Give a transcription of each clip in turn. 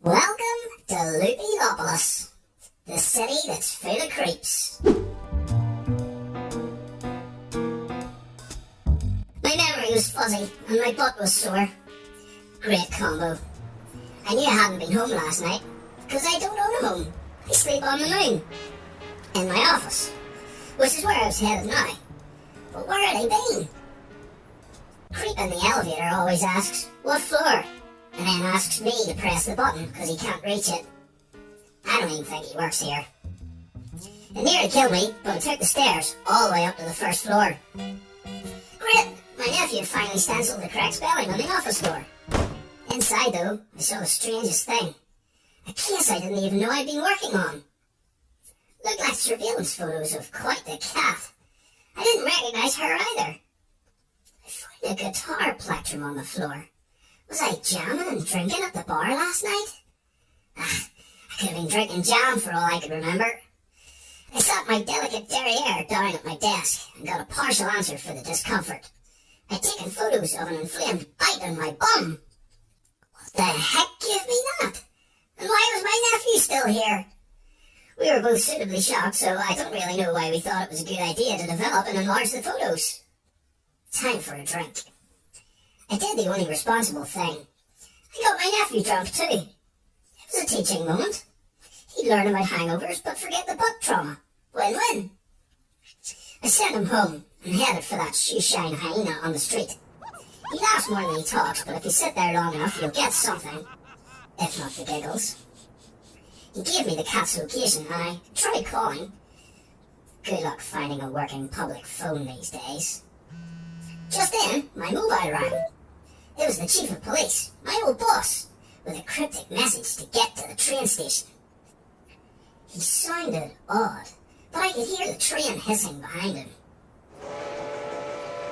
Welcome to Loopylopolis, the city that's full of creeps. My memory was fuzzy and my butt was sore. Great combo. I knew I hadn't been home last night, because I don't own a home. I sleep on the moon. In my office, which is where I was headed now. But where had I been? Creep in the elevator always asks, what floor? And then asks me to press the button because he can't reach it. I don't even think he works here. It nearly killed me, but I took the stairs all the way up to the first floor. Great! My nephew had finally stenciled the correct spelling on the office door. Inside, though, I saw the strangest thing. A case I didn't even know I'd been working on. Looked like surveillance photos of quite the cat. I didn't recognise her either. I found a guitar plectrum on the floor. Was I jamming and drinking at the bar last night? I could have been drinking jam for all I could remember. I sat my delicate derriere down at my desk and got a partial answer for the discomfort. I'd taken photos of an inflamed bite on my bum. What the heck gave me that? And why was my nephew still here? We were both suitably shocked, so I don't really know why we thought it was a good idea to develop and enlarge the photos. Time for a drink. I did the only responsible thing. I got my nephew drunk too. It was a teaching moment. He'd learn about hangovers but forget the butt trauma. Win-win. I sent him home and headed for that shoe-shine hyena on the street. He laughs more than he talks, but if you sit there long enough you'll get something. If not the giggles. He gave me the cat's location and I tried calling. Good luck finding a working public phone these days. Just then, my mobile rang. It was the chief of police, my old boss, with a cryptic message to get to the train station. He sounded odd, but I could hear the train hissing behind him.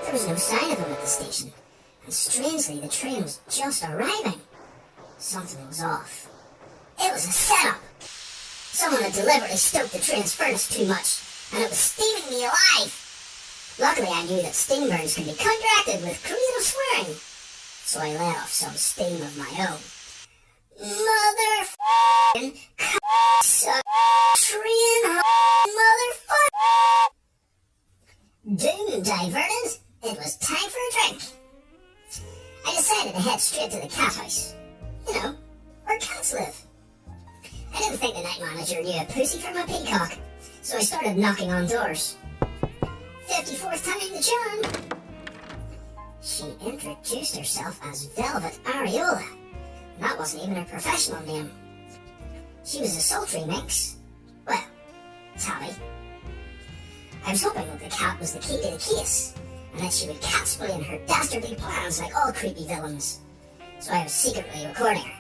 There was no sign of him at the station, and strangely the train was just arriving. Something was off. It was a setup. Someone had deliberately stoked the train's furnace too much, and it was steaming me alive. Luckily I knew that steam burns can be counteracted with creative swearing, so I let off some steam of my own. Motherfucking train motherfucker! Doom diverted, it was time for a drink. I decided to head straight to the cat house. You know, where cats live. I didn't think the night manager knew a pussy from a peacock, so I started knocking on doors. 54th time the charm. She introduced herself as Velvet Areola. And that wasn't even her professional name. She was a sultry minx. Well, tabby. I was hoping that the cat was the key to the case, and that she would cat-splain her dastardly plans like all creepy villains. So I was secretly recording her.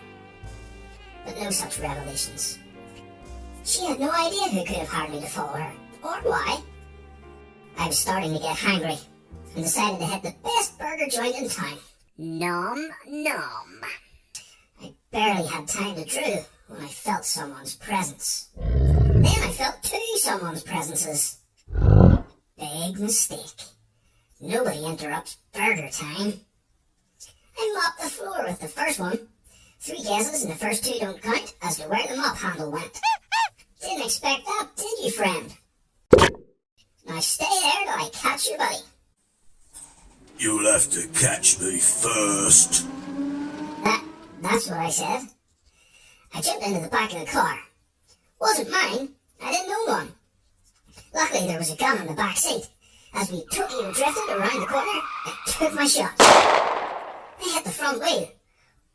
But no such revelations. She had no idea who could have hired me to follow her, or why. I was starting to get hangry, and decided to hit the best burger joint in town. Nom nom. I barely had time to drool when I felt someone's presence. Then I felt two someone's presences. Big mistake. Nobody interrupts burger time. I mopped the floor with the first one. 3 guesses and the first 2 don't count as to where the mop handle went. Didn't expect that, did you, friend? Now stay there till I catch you, buddy. You'll have to catch me first. That's what I said. I jumped into the back of the car. Wasn't mine. I didn't own one. Luckily there was a gun in the back seat. As we Tokyo drifted around the corner, I took my shot. I hit the front wheel.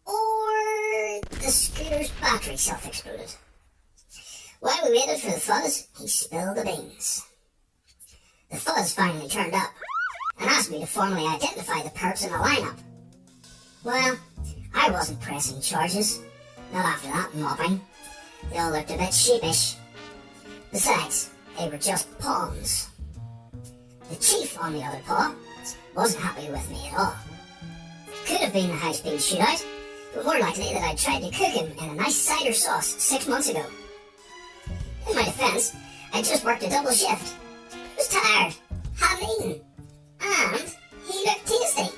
Or the scooter's battery self-exploded. While we waited for the fuzz, he spilled the beans. The fuzz finally turned up and asked me to formally identify the perps in the lineup. Well, I wasn't pressing charges, not after that mopping. They all looked a bit sheepish. Besides, they were just pawns. The chief, on the other paw, wasn't happy with me at all. Could have been a high-speed shootout, but more likely that I'd tried to cook him in a nice cider sauce 6 months ago. In my defense, I'd just worked a double shift. I was tired, hadn't eaten, and he looked tasty.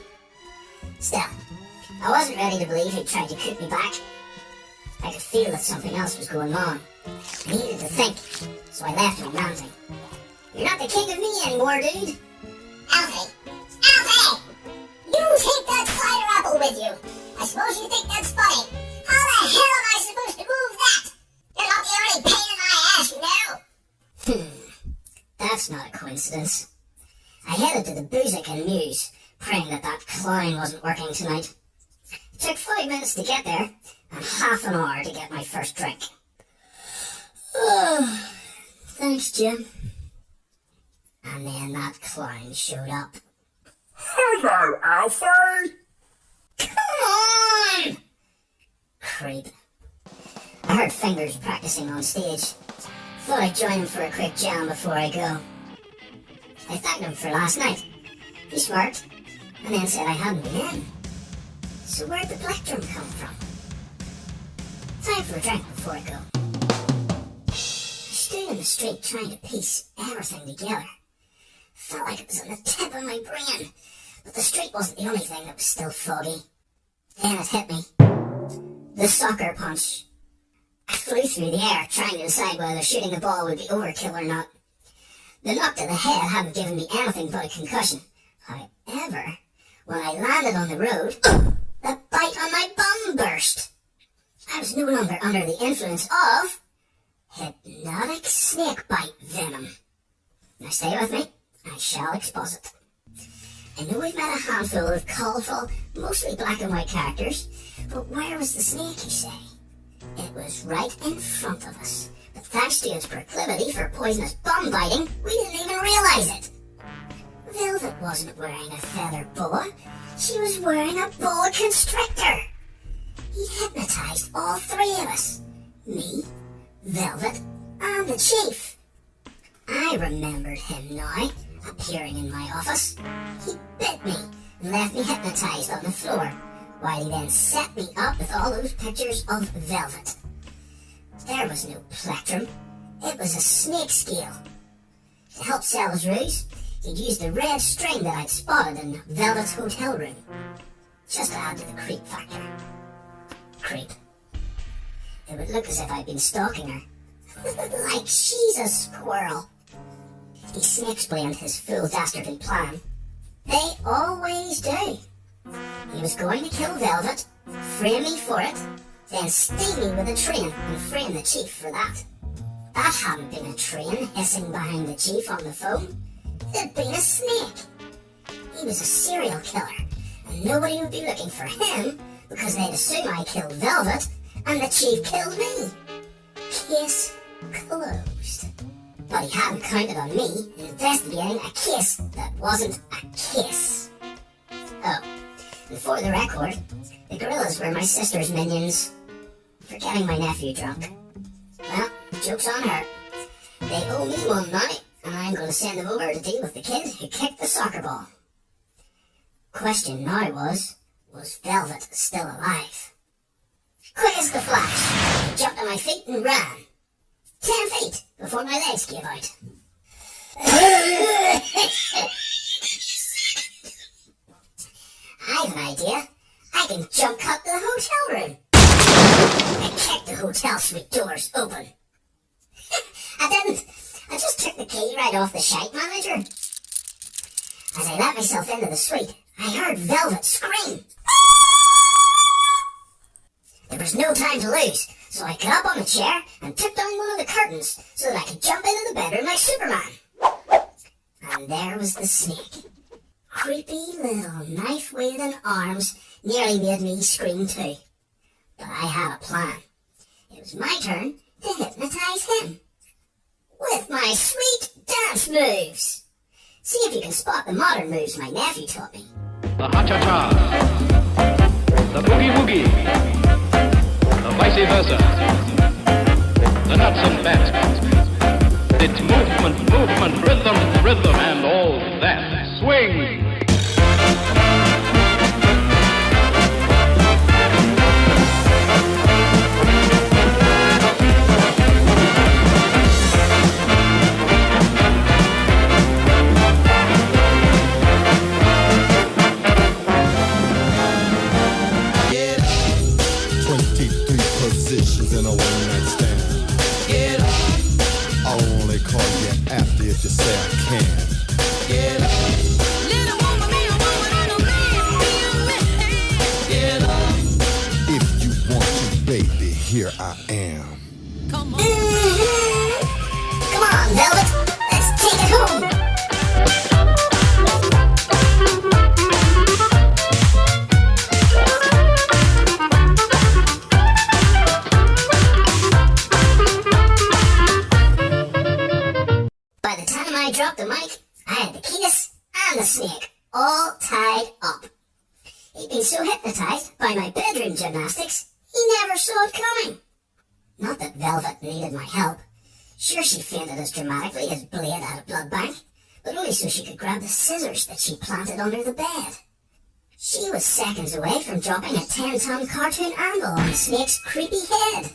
Still, I wasn't ready to believe he'd tried to cook me back. I could feel that something else was going on. I needed to think, so I left him ranting. You're not the king of me anymore, dude. Alfie! Alfie! You take that cider apple with you. I suppose you think that's funny. How the hell am I supposed to move that? You're not the only pain in my ass, you know? That's not a coincidence. I headed to the Boozic and Mews, praying that clown wasn't working tonight. It took 5 minutes to get there, and half an hour to get my first drink. Oh, thanks, Jim. And then that clown showed up. Hello, Alfie! Come on! Creep. I heard fingers practicing on stage. Thought I'd join him for a quick jam before I go. I thanked him for last night. He smirked, and then said I hadn't been in. So where'd the plectrum come from? Time for a drink before I go. I stood in the street trying to piece everything together. Felt like it was on the tip of my brain, but the street wasn't the only thing that was still foggy. Then it hit me. The soccer punch. I flew through the air trying to decide whether shooting the ball would be overkill or not. The knock to the head hadn't given me anything but a concussion. However, when I landed on the road, the bite on my bum burst. I was no longer under the influence of hypnotic snakebite venom. Now stay with me, I shall exposit. I know we've met a handful of colourful, mostly black and white characters, but where was the snake, you say? It was right in front of us, but thanks to its proclivity for poisonous bum biting, we didn't even realise it. Velvet wasn't wearing a feather boa, she was wearing a boa constrictor. He'd hypnotised all three of us. Me, Velvet, and the chief. I remembered him now, appearing in my office. He bit me and left me hypnotised on the floor, while he then set me up with all those pictures of Velvet. There was no plectrum, it was a snake scale. To help sell his ruse, he'd used a red string that I'd spotted in Velvet's hotel room, just to add to the creep factor. Creep. It would look as if I'd been stalking her. Like she's a squirrel. He snake-explained his full dastardly plan. They always do. He was going to kill Velvet, frame me for it, then steal me with a train and frame the chief for that. That hadn't been a train hissing behind the chief on the phone. It'd been a snake. He was a serial killer, and nobody would be looking for him because they'd assume I killed Velvet and the chief killed me. Case closed. But he hadn't counted on me investigating a case that wasn't a case. Oh, and for the record, the gorillas were my sister's minions for getting my nephew drunk. Well, joke's on her. They owe me one now, and I'm going to send them over to deal with the kid who kicked the soccer ball. Question now was Velvet still alive? Quick as the flash, I jumped on my feet and ran. 10 feet before my legs gave out. I have an idea. I can jump cut to the hotel room. I kicked the hotel suite doors open. I didn't. I just took the key right off the shite manager. As I let myself into the suite, I heard Velvet scream. There was no time to lose, so I got up on a chair and took down one of the curtains so that I could jump into the bedroom like Superman. And there was the snake. Creepy little knife-wielding arms nearly made me scream too. But I had a plan. It was my turn to hypnotise him. With my sweet dance moves. See if you can spot the modern moves my nephew taught me. The ha-cha-cha, the boogie-woogie, the vice versa, the nuts and bats. It's movement, rhythm, and all that. Swing! positions in a one-night stand. Get up, I'll only call you after if you say I can. get up. Little woman, be a woman, and a man, be a man. Get up, If you want to, baby, here I am. come on. Come on, Velvet. Let's take it home. By the time I dropped the mic, I had the keys and the snake all tied up. He'd been so hypnotized by my bedroom gymnastics, he never saw it coming. Not that Velvet needed my help. Sure, she fainted as dramatically as Blade at a blood bank, but only so she could grab the scissors that she planted under the bed. She was seconds away from dropping a 10-ton cartoon anvil on the snake's creepy head.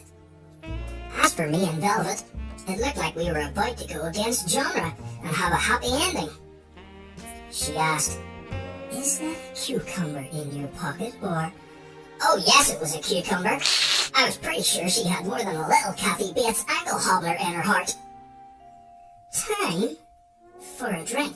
As for me and Velvet, it looked like we were about to go against genre and have a happy ending. She asked, "Is that a cucumber in your pocket, or—" Oh yes, it was a cucumber. I was pretty sure she had more than a little Kathy Bates ankle hobbler in her heart. Time for a drink.